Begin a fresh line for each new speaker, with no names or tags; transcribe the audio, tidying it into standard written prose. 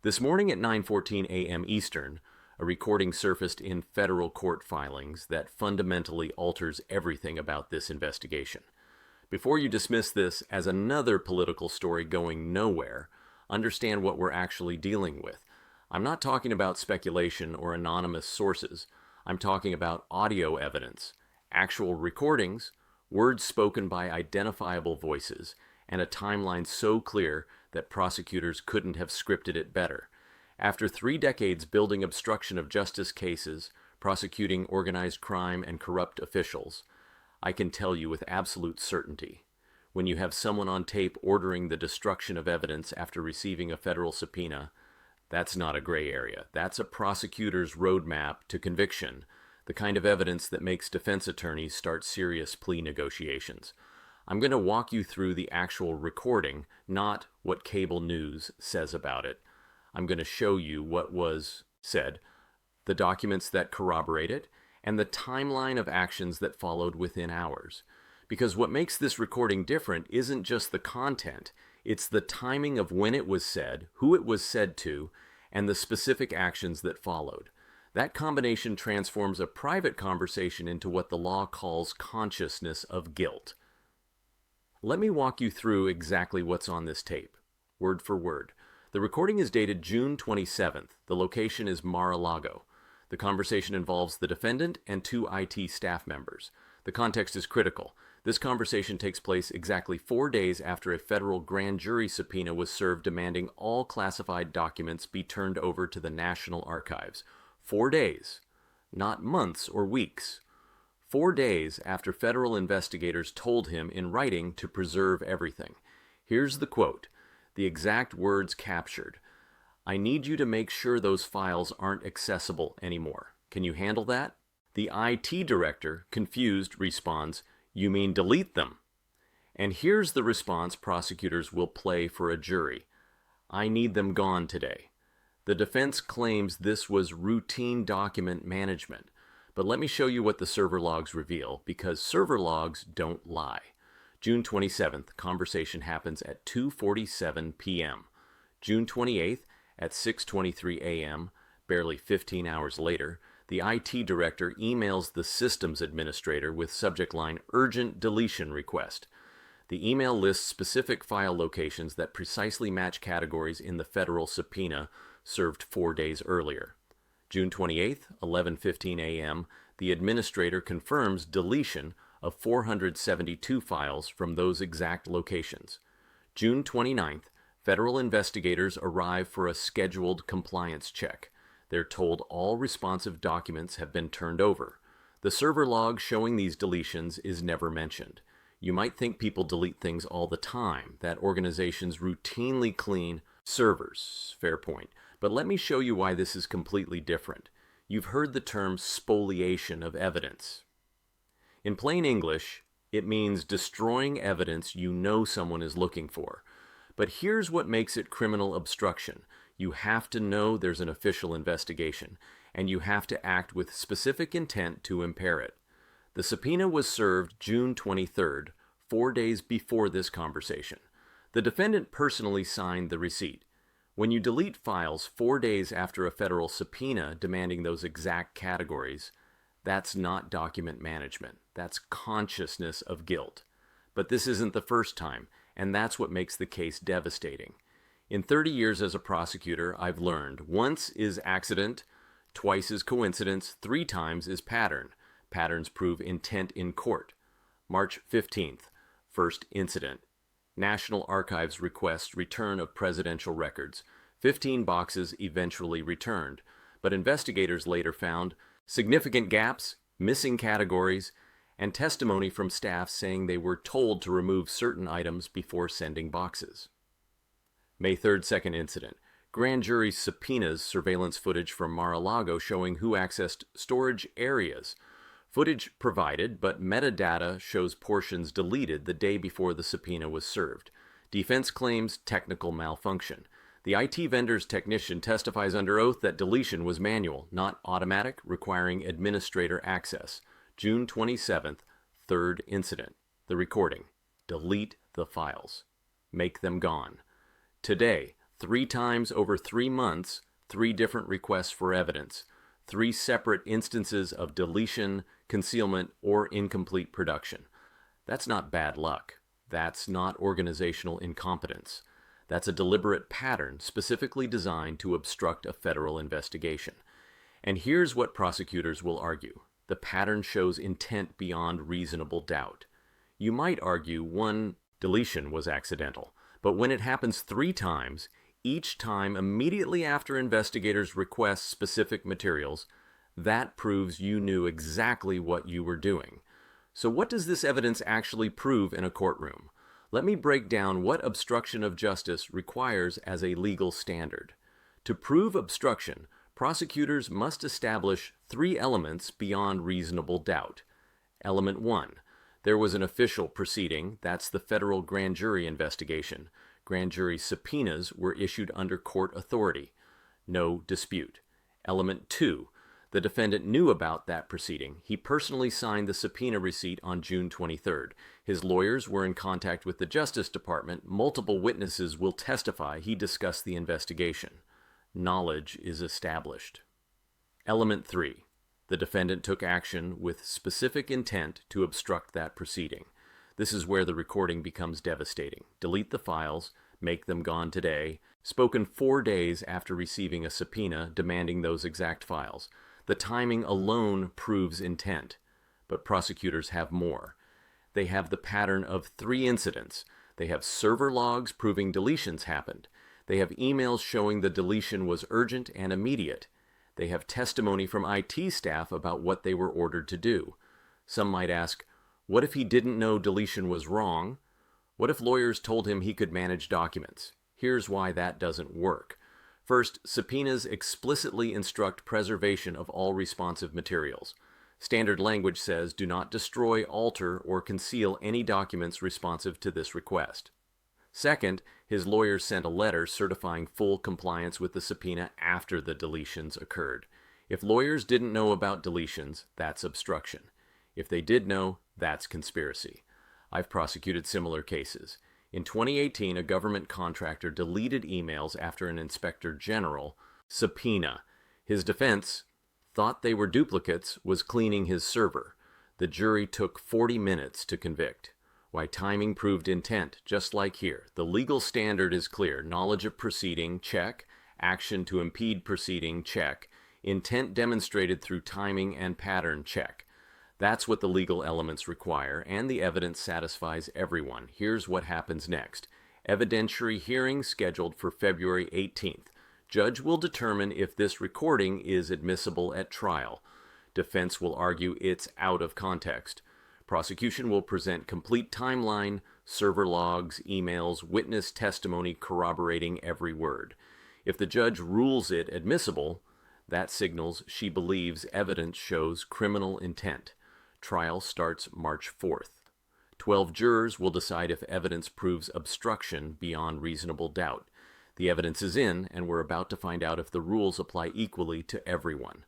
This morning at 9:14 a.m. Eastern, a recording surfaced in federal court filings that fundamentally alters everything about this investigation. Before you dismiss this as another political story going nowhere, understand what we're actually dealing with. I'm not talking about speculation or anonymous sources. I'm talking about audio evidence, actual recordings, words spoken by identifiable voices, and a timeline so clear that prosecutors couldn't have scripted it better. After 3 decades building obstruction of justice cases, prosecuting organized crime and corrupt officials, I can tell you with absolute certainty, when you have someone on tape ordering the destruction of evidence after receiving a federal subpoena, that's not a gray area. That's a prosecutor's roadmap to conviction, the kind of evidence that makes defense attorneys start serious plea negotiations. I'm going to walk you through the actual recording, not what cable news says about it. I'm going to show you what was said, the documents that corroborate it, and the timeline of actions that followed within hours. Because what makes this recording different isn't just the content, it's the timing of when it was said, who it was said to, and the specific actions that followed. That combination transforms a private conversation into what the law calls consciousness of guilt. Let me walk you through exactly what's on this tape, word for word. The recording is dated June 27th. The location is Mar-a-Lago. The conversation involves the defendant and 2 IT staff members. The context is critical. This conversation takes place exactly 4 days after a federal grand jury subpoena was served demanding all classified documents be turned over to the National Archives. 4 days, not months or weeks. 4 days after federal investigators told him in writing to preserve everything. Here's the quote, the exact words captured. "I need you to make sure those files aren't accessible anymore. Can you handle that?" The IT director, confused, responds, "You mean delete them?" And here's the response prosecutors will play for a jury. "I need them gone today." The defense claims this was routine document management. But let me show you what the server logs reveal, because server logs don't lie. June 27th, conversation happens at 2:47 p.m. June 28th, at 6:23 a.m., barely 15 hours later, the IT director emails the systems administrator with subject line urgent deletion request. The email lists specific file locations that precisely match categories in the federal subpoena served 4 days earlier. June 28th, 11:15 a.m., the administrator confirms deletion of 472 files from those exact locations. June 29th, federal investigators arrive for a scheduled compliance check. They're told all responsive documents have been turned over. The server log showing these deletions is never mentioned. You might think people delete things all the time, that organizations routinely clean servers. Fair point. But let me show you why this is completely different. You've heard the term spoliation of evidence. In plain English, it means destroying evidence you know someone is looking for. But here's what makes it criminal obstruction. You have to know there's an official investigation, and you have to act with specific intent to impair it. The subpoena was served June 23rd, 4 days before this conversation. The defendant personally signed the receipt. When you delete files 4 days after a federal subpoena demanding those exact categories, that's not document management. That's consciousness of guilt. But this isn't the first time, and that's what makes the case devastating. In 30 years as a prosecutor, I've learned once is accident, twice is coincidence, 3 times is pattern. Patterns prove intent in court. March 15th, first incident. National Archives requests return of presidential records. 15 boxes eventually returned, but investigators later found significant gaps, missing categories, and testimony from staff saying they were told to remove certain items before sending boxes. May 3rd, second incident. Grand jury subpoenas surveillance footage from Mar-a-Lago showing who accessed storage areas. Footage provided, but metadata shows portions deleted the day before the subpoena was served. Defense claims technical malfunction. The IT vendor's technician testifies under oath that deletion was manual, not automatic, requiring administrator access. June 27th, third incident. The recording. Delete the files. Make them gone. Today, 3 times over 3 months, 3 different requests for evidence, 3 separate instances of deletion, concealment, or incomplete production. That's not bad luck. That's not organizational incompetence. That's a deliberate pattern specifically designed to obstruct a federal investigation. And here's what prosecutors will argue. The pattern shows intent beyond reasonable doubt. You might argue one deletion was accidental, but when it happens 3 times, each time immediately after investigators request specific materials, that proves you knew exactly what you were doing. So what does this evidence actually prove in a courtroom? Let me break down what obstruction of justice requires as a legal standard. To prove obstruction, prosecutors must establish 3 elements beyond reasonable doubt. Element 1. There was an official proceeding, that's the federal grand jury investigation. Grand jury subpoenas were issued under court authority. No dispute. Element 2. The defendant knew about that proceeding. He personally signed the subpoena receipt on June 23rd. His lawyers were in contact with the Justice Department. Multiple witnesses will testify he discussed the investigation. Knowledge is established. Element 3. The defendant took action with specific intent to obstruct that proceeding. This is where the recording becomes devastating. Delete the files, make them gone today. Spoken 4 days after receiving a subpoena demanding those exact files. The timing alone proves intent, but prosecutors have more. They have the pattern of 3 incidents. They have server logs proving deletions happened. They have emails showing the deletion was urgent and immediate. They have testimony from IT staff about what they were ordered to do. Some might ask, what if he didn't know deletion was wrong? What if lawyers told him he could manage documents? Here's why that doesn't work. First, subpoenas explicitly instruct preservation of all responsive materials. Standard language says, do not destroy, alter, or conceal any documents responsive to this request. Second, his lawyers sent a letter certifying full compliance with the subpoena after the deletions occurred. If lawyers didn't know about deletions, that's obstruction. If they did know, that's conspiracy. I've prosecuted similar cases. In 2018, a government contractor deleted emails after an inspector general subpoena. His defense, thought they were duplicates, was cleaning his server. The jury took 40 minutes to convict. Why timing proved intent, just like here. The legal standard is clear. Knowledge of proceeding, check. Action to impede proceeding, check. Intent demonstrated through timing and pattern, check. That's what the legal elements require, and the evidence satisfies everyone. Here's what happens next. Evidentiary hearing scheduled for February 18th. Judge will determine if this recording is admissible at trial. Defense will argue it's out of context. Prosecution will present complete timeline, server logs, emails, witness testimony corroborating every word. If the judge rules it admissible, that signals she believes evidence shows criminal intent. Trial starts March 4th. 12 jurors will decide if evidence proves obstruction beyond reasonable doubt. The evidence is in, and we're about to find out if the rules apply equally to everyone.